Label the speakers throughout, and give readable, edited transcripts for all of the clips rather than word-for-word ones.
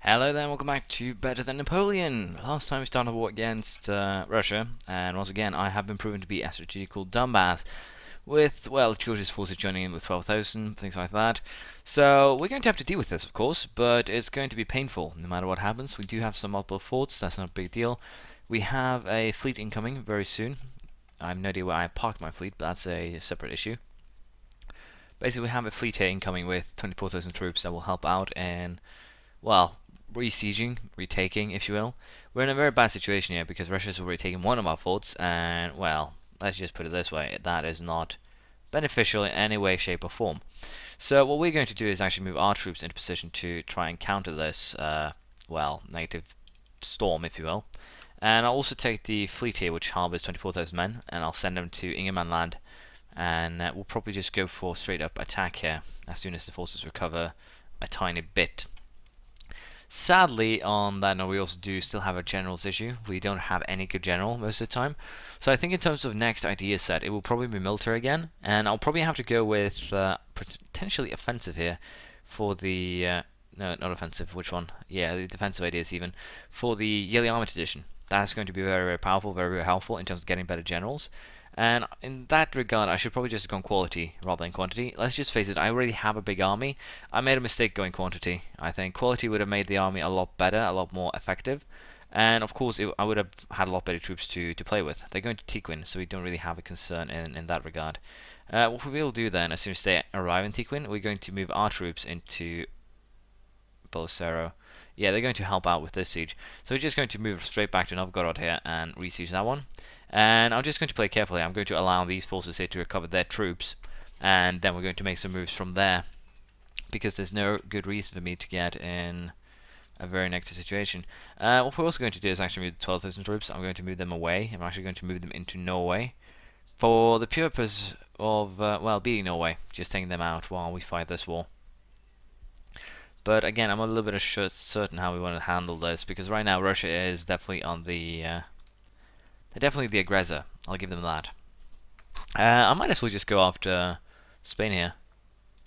Speaker 1: Hello there, welcome back to Better Than Napoleon. Last time we started a war against Russia, and once again I have been proven to be a strategical dumbass, with, well, George's forces joining in with 12,000, things like that. So we're going to have to deal with this, of course, but it's going to be painful no matter what happens. We do have some multiple forts, that's not a big deal. We have a fleet incoming very soon. I have no idea where I parked my fleet, but that's a separate issue. Basically, we have a fleet here incoming with 24,000 troops that will help out in, well, re-sieging, retaking, if you will. We're in a very bad situation here because Russia's already taken one of our forts, and, well, let's just put it this way, that is not beneficial in any way, shape or form. So what we're going to do is actually move our troops into position to try and counter this, well, negative storm, if you will. And I'll also take the fleet here, which harbors 24,000 men, and I'll send them to Ingerman land, and we'll probably just go for straight up attack here as soon as the forces recover a tiny bit. Sadly, on that note, we also do still have a general's issue. We don't have any good general most of the time. So I think in terms of next idea set, it will probably be military again, and I'll probably have to go with potentially offensive here for the no, not offensive. Which one? Yeah, the defensive ideas even for the yearly armament edition. That's going to be very, very powerful, very, very helpful in terms of getting better generals. And in that regard, I should probably just have gone quality rather than quantity. Let's just face it, I already have a big army. I made a mistake going quantity. I think quality would have made the army a lot better, a lot more effective. And of course, I would have had a lot better troops to play with. They're going to Tequin, so we don't really have a concern in that regard. What we will do then, as soon as they arrive in Tequin, we're going to move our troops into Bolsero. Yeah, they're going to help out with this siege. So we're just going to move straight back to Novgorod here and re-siege that one. And I'm just going to play carefully. I'm going to allow these forces here to recover their troops, and then we're going to make some moves from there, because there's no good reason for me to get in a very negative situation. What we're also going to do is actually move the 12,000 troops. I'm going to move them away. I'm actually going to move them into Norway for the purpose of, well, beating Norway, just taking them out while we fight this war. But again, I'm a little bit certain how we want to handle this, because right now Russia is definitely on the they're definitely the aggressor. I'll give them that. I might actually just go after Spain here,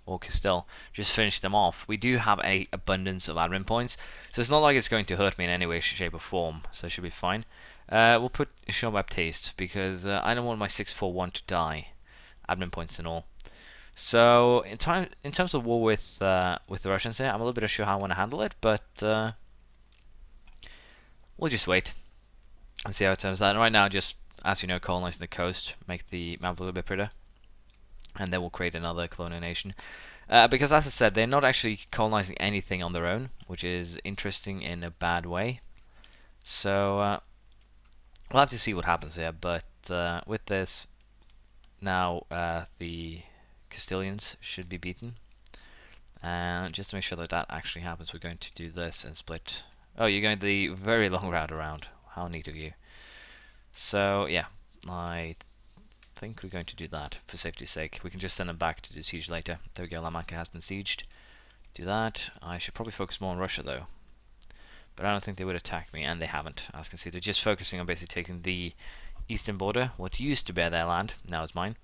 Speaker 1: or Castile. Just finish them off. We do have an abundance of admin points, so it's not like it's going to hurt me in any way, shape, or form. So it should be fine. We'll put Jean-Baptiste because I don't want my 641 to die, admin points and all. So in terms of war with the Russians here, I'm a little bit unsure how I want to handle it, but we'll just wait and see how it turns out. And right now, just, as you know, colonizing the coast, make the map a little bit prettier, and then we'll create another colonial nation. Because as I said, they're not actually colonizing anything on their own, which is interesting in a bad way. So we'll have to see what happens here. But with this, now the Castilians should be beaten. And just to make sure that that actually happens, we're going to do this and split. Oh, you're going the very long route around. How neat of you. So, yeah, I think we're going to do that for safety's sake. We can just send them back to do siege later. There we go, La Mancha has been sieged. Do that. I should probably focus more on Russia, though. But I don't think they would attack me, and they haven't. As you can see, they're just focusing on basically taking the eastern border, what used to be their land, now is mine.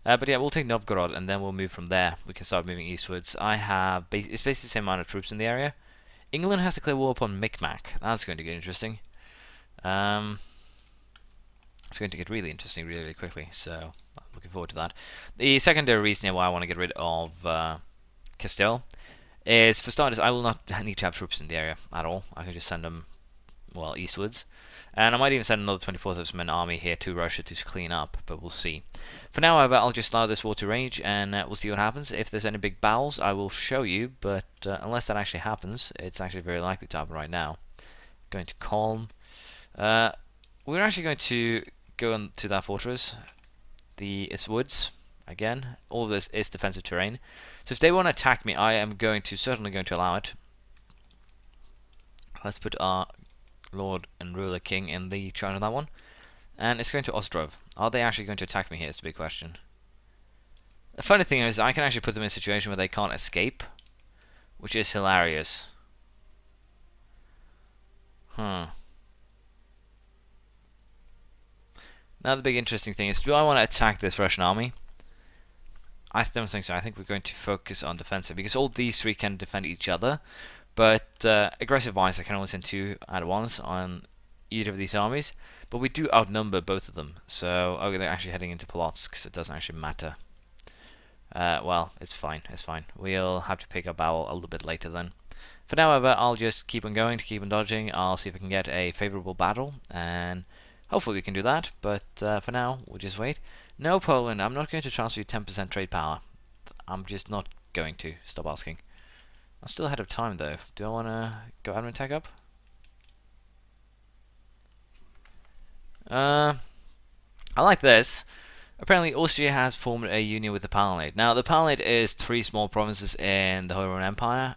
Speaker 1: But yeah, we'll take Novgorod, and then we'll move from there. We can start moving eastwards. I have, it's basically the same amount of troops in the area. England has to clear war upon Micmac. That's going to get interesting. It's going to get really interesting really, really quickly, so I'm looking forward to that. The secondary reason why I want to get rid of Castile is, for starters, I will not need to have troops in the area at all. I can just send them, well, eastwards. And I might even send another 24,000 men army here to Russia to clean up, but we'll see. For now, however, I'll just allow this war to rage, and we'll see what happens. If there's any big battles, I will show you, but unless that actually happens, it's actually very likely to happen right now. Going to calm. We're actually going to go into that fortress. It's woods again. All of this is defensive terrain. So if they want to attack me, I am certainly going to allow it. Let's put our Lord and Ruler King in the charge of that one, and it's going to Ostrov. Are they actually going to attack me here? Is the big question. The funny thing is, I can actually put them in a situation where they can't escape, which is hilarious. Now the big interesting thing is, do I want to attack this Russian army? I don't think so. I think we're going to focus on defensive, because all these three can defend each other, But aggressive wise, I can only send 2 at once on either of these armies. But we do outnumber both of them. So, okay, they're actually heading into Polotsk, so it doesn't actually matter. Well, it's fine, it's fine. We'll have to pick up battle a little bit later then. For now, however, I'll just keep on going, to keep on dodging. I'll see if I can get a favourable battle, and hopefully we can do that. But for now, we'll just wait. No, Poland, I'm not going to transfer you 10% trade power. I'm just not going to. Stop asking. I'm still ahead of time, though. Do I want to go admin tech up? I like this. Apparently, Austria has formed a union with the Palatinate. Now, the Palatinate is 3 small provinces in the Holy Roman Empire.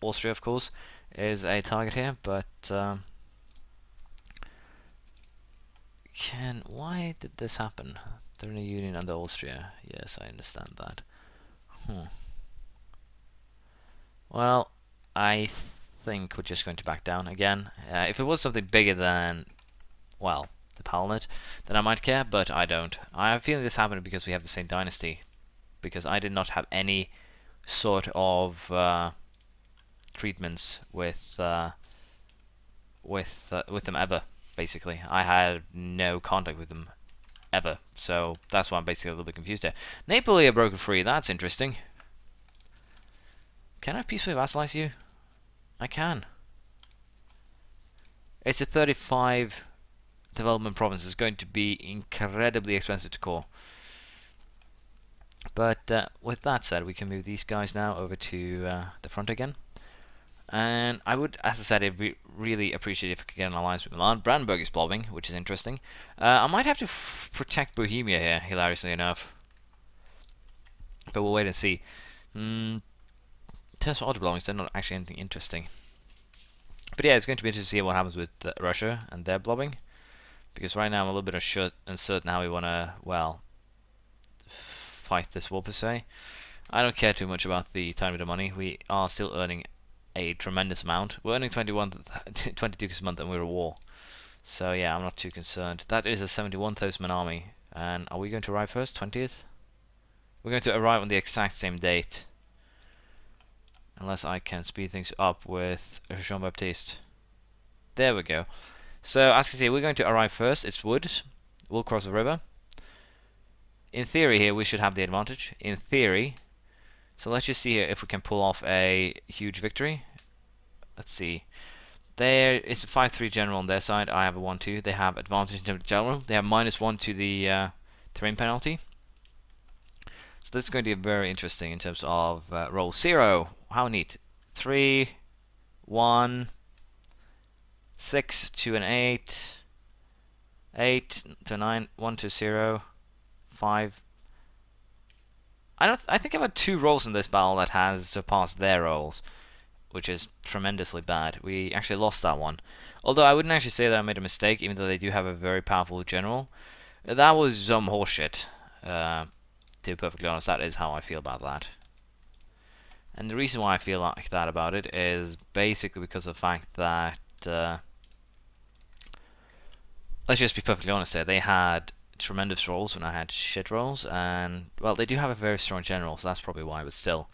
Speaker 1: Austria, of course, is a target here, but why did this happen? They're in a union under Austria. Yes, I understand that. Well, I think we're just going to back down again. If it was something bigger than, well, the Palatinate, then I might care, but I don't. I have a feeling this happened because we have the same dynasty, because I did not have any sort of treatments with them ever. Basically, I had no contact with them ever, so that's why I'm basically a little bit confused here. Napoli are broken free. That's interesting. Can I peacefully vassalize you? I can. It's a 35 development province. It's going to be incredibly expensive to core. But with that said, we can move these guys now over to the front again. And I would, as I said, really appreciate if I could get an alliance with Milan. Brandenburg is blobbing, which is interesting. I might have to protect Bohemia here, hilariously enough. But we'll wait and see. In terms of other blobbings, they're not actually anything interesting. But yeah, it's going to be interesting to see what happens with Russia and their blobbing. Because right now I'm a little bit uncertain how we want to, well, fight this war per se. I don't care too much about the tiny bit of money. We are still earning a tremendous amount. We're earning 22 this month and we're at war. So yeah, I'm not too concerned. That is a 71,000 man army. And are we going to arrive first? 20th? We're going to arrive on the exact same date. Unless I can speed things up with Jean-Baptiste. There we go. So as you can see, we're going to arrive first. It's wood. We'll cross the river. In theory here, we should have the advantage. In theory. So let's just see here if we can pull off a huge victory. Let's see. There, it's a 5-3 general on their side. I have a 1-2. They have advantage in terms of general. They have -1 to the terrain penalty. So this is going to be very interesting in terms of roll. 0. How neat. 3, 1, 6 to an 8, 8 to 9, 1 to 0, 5. I think I've had 2 rolls in this battle that has surpassed their rolls, which is tremendously bad. We actually lost that one. Although I wouldn't actually say that I made a mistake, even though they do have a very powerful general. That was some horseshit. To be perfectly honest, that is how I feel about that. And the reason why I feel like that about it is basically because of the fact that let's just be perfectly honest here, they had tremendous rolls when I had shit rolls, and well, they do have a very strong general, so that's probably why, but still.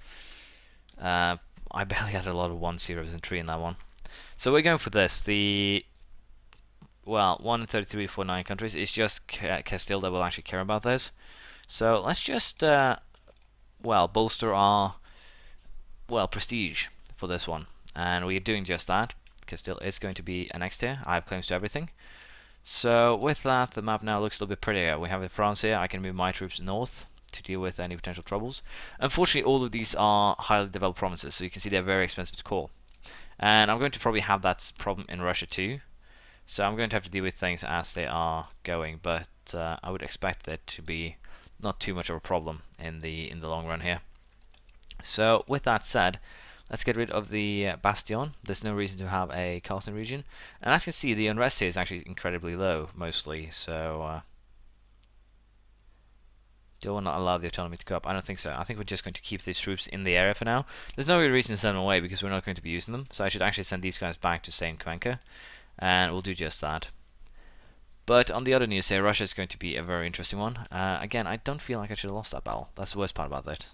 Speaker 1: I barely had a lot of 1-0s and 3 in that one. So we're going for this. The, well, 1 in 33 for 9 countries. It's just Castile that will actually care about this. So let's just, well, bolster our, well, prestige for this one. And we're doing just that. Castile is going to be annexed here. I have claims to everything. So with that, the map now looks a little bit prettier. We have France here. I can move my troops north to deal with any potential troubles. Unfortunately, all of these are highly developed provinces, so you can see they're very expensive to call. And I'm going to probably have that problem in Russia too. So I'm going to have to deal with things as they are going, but I would expect that to be not too much of a problem in the long run here. So with that said, let's get rid of the bastion. There's no reason to have a castle region. And as you can see, the unrest here is actually incredibly low, mostly. So do I not allow the autonomy to go up? I don't think so. I think we're just going to keep these troops in the area for now. There's no real reason to send them away because we're not going to be using them. So I should actually send these guys back to stay in Cuenca. And we'll do just that. But on the other news here, Russia is going to be a very interesting one. Again, I don't feel like I should have lost that battle. That's the worst part about that.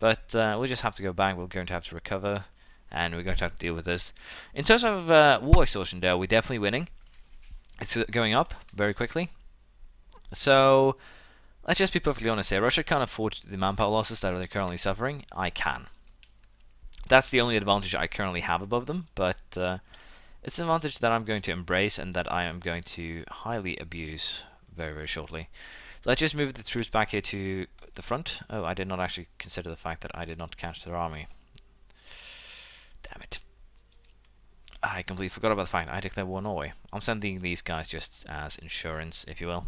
Speaker 1: But we'll just have to go back. We're going to have to recover. and we're going to have to deal with this. In terms of war exhaustion, though, we're definitely winning. It's going up very quickly. So let's just be perfectly honest here. Russia can't afford the manpower losses that they're currently suffering. I can. That's the only advantage I currently have above them, but it's an advantage that I'm going to embrace and that I am going to highly abuse very, very shortly. Let's just move the troops back here to the front. Oh, I did not actually consider the fact that I did not catch their army. Damn it. I completely forgot about the fact I declared war on Norway. I'm sending these guys just as insurance, if you will.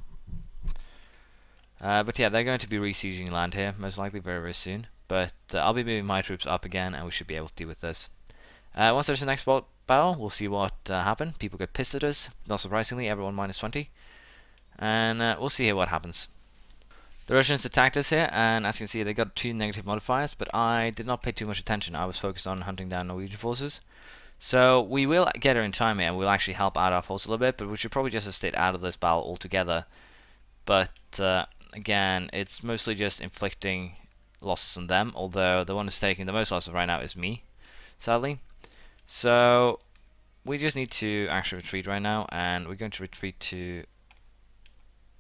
Speaker 1: But yeah, they're going to be resieging land here, most likely very, very soon. But I'll be moving my troops up again, and we should be able to deal with this. Once there's the next battle, we'll see what happened. People get pissed at us, not surprisingly, everyone minus 20. And we'll see here what happens. The Russians attacked us here, and as you can see, they got 2 negative modifiers, but I did not pay too much attention. I was focused on hunting down Norwegian forces. So we will get her in time here, and we'll actually help out our force a little bit, but we should probably just have stayed out of this battle altogether. But again, it's mostly just inflicting losses on them, although the one who's taking the most losses right now is me, sadly. So we just need to actually retreat right now, and we're going to retreat to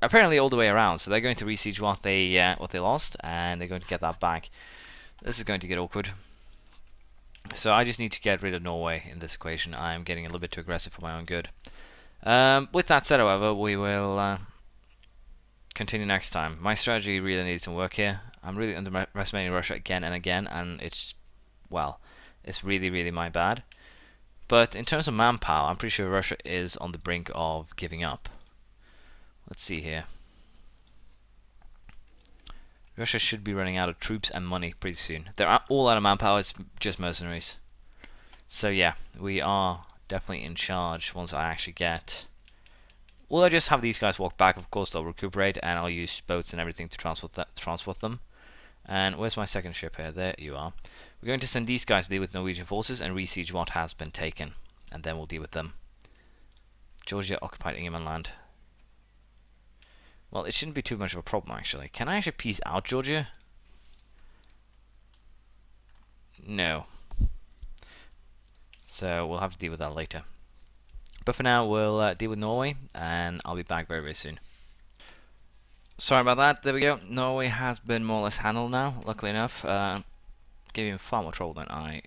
Speaker 1: apparently all the way around. So they're going to resiege what they lost, and they're going to get that back. This is going to get awkward. So I just need to get rid of Norway in this equation. I'm getting a little bit too aggressive for my own good. With that said, however, we will continue next time. My strategy really needs some work here. I'm really underestimating Russia again and again, and it's, well, it's really, really my bad. But in terms of manpower, I'm pretty sure Russia is on the brink of giving up. Let's see here. Russia should be running out of troops and money pretty soon. They're all out of manpower, it's just mercenaries. So yeah, we are definitely in charge once I actually get... Well, I just have these guys walk back, of course they'll recuperate, and I'll use boats and everything to transport them. And where's my second ship here? There you are. We're going to send these guys to deal with Norwegian forces and resiege what has been taken. And then we'll deal with them. Georgia occupied Ingerman land. Well, it shouldn't be too much of a problem, actually. Can I actually peace out Georgia? No. So we'll have to deal with that later. But for now, we'll deal with Norway, and I'll be back very, very soon. Sorry about that. There we go. Norway has been more or less handled now, luckily enough. Gave him far more trouble than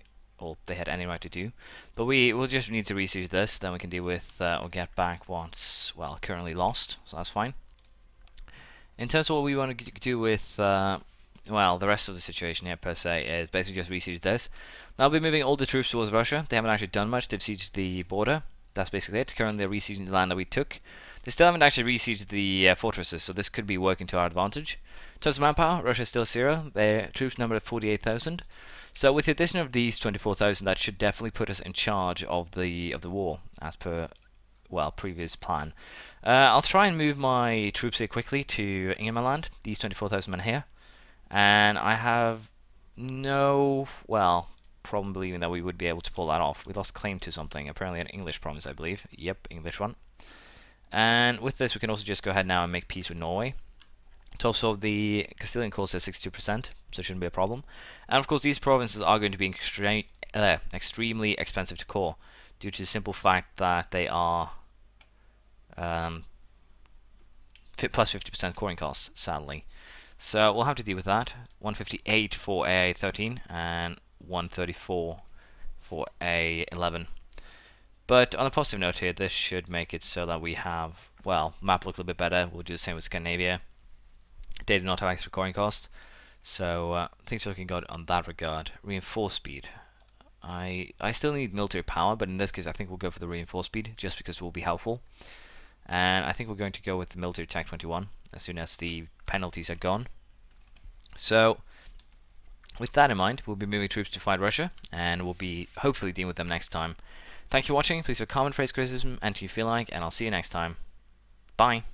Speaker 1: they had any right to do. But we'll just need to resiege this, then we can deal with or get back what's, well, currently lost. So that's fine. In terms of what we want to do with, well, the rest of the situation here per se is basically just resiege this. Now I'll be moving all the troops towards Russia. They haven't actually done much. They've sieged the border. That's basically it. Currently they're resieging the land that we took. They still haven't actually resieged the fortresses, so this could be working to our advantage. In terms of manpower, Russia is still 0. Their troops number at 48,000. So with the addition of these 24,000, that should definitely put us in charge of the war, as per, well, previous plan. I'll try and move my troops here quickly to Ingermanland, these 24,000 men here. And I have no, well, problem believing that we would be able to pull that off. We lost claim to something, apparently an English province, I believe. Yep, English one. And with this, we can also just go ahead now and make peace with Norway. To also, the Castilian cost is 62%, so it shouldn't be a problem. And of course, these provinces are going to be extremely expensive to core, due to the simple fact that they are plus 50% coring costs, sadly. So we'll have to deal with that. 158 for A13 and 134 for A11. But on a positive note here, this should make it so that we have, well, map look a little bit better. We'll do the same with Scandinavia. They do not have extra coring cost, so things are looking good on that regard. Reinforced speed. I still need military power, but in this case I think we'll go for the reinforced speed, just because it will be helpful. And I think we're going to go with the military attack 21 as soon as the penalties are gone. So with that in mind, we'll be moving troops to fight Russia, and we'll be hopefully dealing with them next time. Thank you for watching. Please leave a comment, praise, criticism, and if you feel like, and I'll see you next time. Bye.